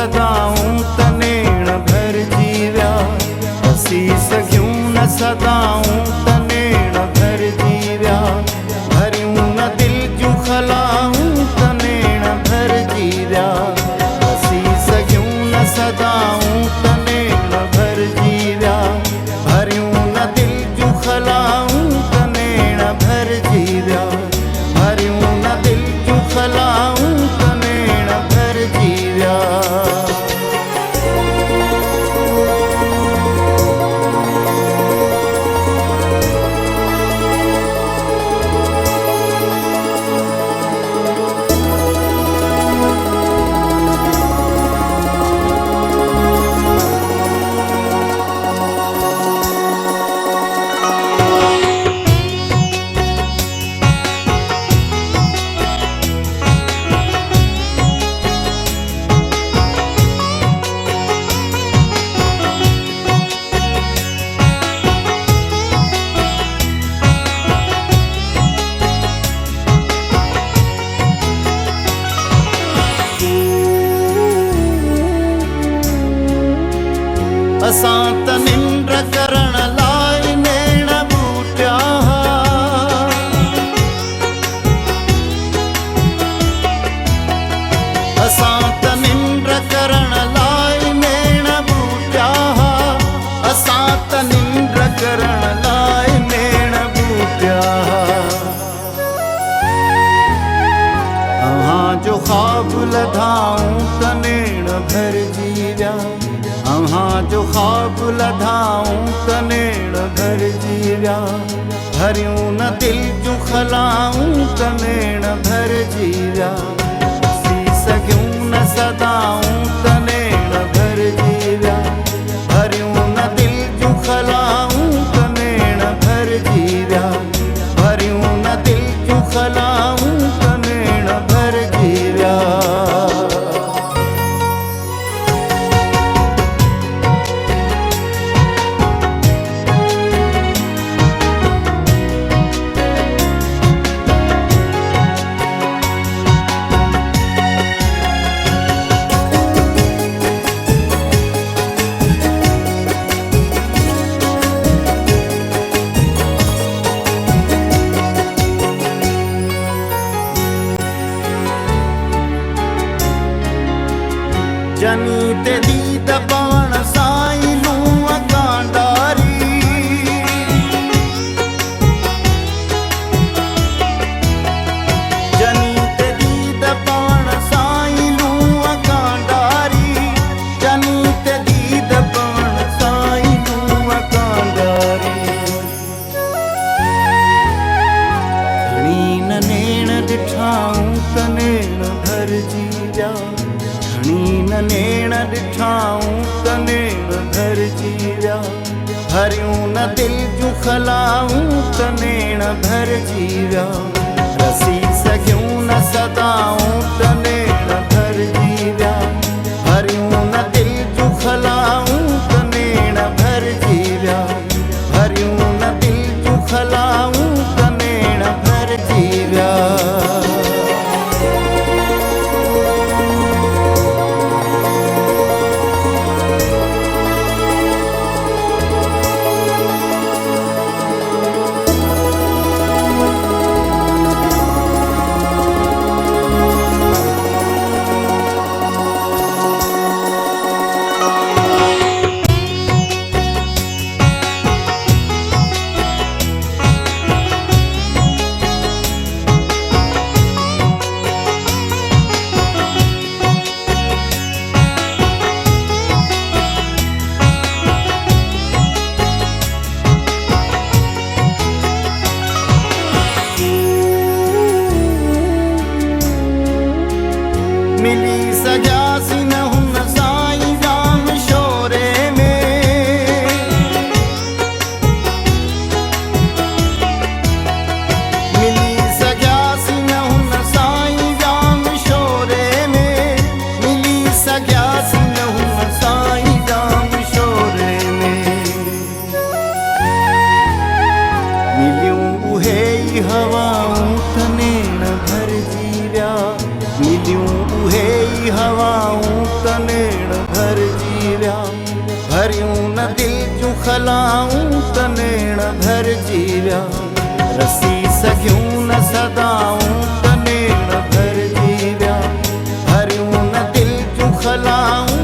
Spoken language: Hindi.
सदाऊं तनेण भर जीव्या, हसी सघ्यूं न सदाऊं तनेण भर जीव्या, भरियूं न दिल जूं खलाऊं तनेण भर जीव्या, हसी सघ्यूं न सदाऊं तनेण भर जीव्या, भरियूं न दिल जूं खलाऊं तनेण भर जीव्या, भरियूं न दिल जूं खलाऊं तनेण भर जीव्या। असां त निंड करण लाइ नेण बूटिया, असां त निंड करण लाइ नेण बूटिया, असां त निंड करण लाइ नेण बूटिया, अव्हां जो ख्वाब लधाऊं त नेण भर जीव्या, अव्हां जो ख्वाब लधाऊं त नेण भर जीव्या, भरियूं न दिल जूं खलाऊं त नेण भर जीव्या, हसी सघ्यूं न सदाऊं त नेण भर जीव्या, भरियूं न दिल जूं खलाऊं त नेण भर जीव्या, भरियूं न दिल जूं खलाऊं त नेण भर जीव्या। जनी ते दीद पाण साईं लूं कांडारी, जनी ते दीद पाण साईं लूं कांडारी, जनी ते दीद पाण साईं लूं कांडारी, घणी न नेण ॾिठाऊं त नेण भर जीव्या, घणी न नेण ॾिठाऊं त नेण भर जीव्या, भरियूं न दिल जूं खलाऊं त नेण भर जीव्या, रसी सघ्यूं न सदाऊं त नेण भर जीव्या, भरियूं न दिल जूं खलाऊं त नेण भर जीव्या, भरियूं न दिल जूं खलाऊं त नेण भर जीव्या। विया। भरियूं न दिल जूं खलाऊं त नेण भरजी विया। रसी सघियूं न सदाऊं त नेण भरजी विया। भरियूं न दिल जूं खलाऊं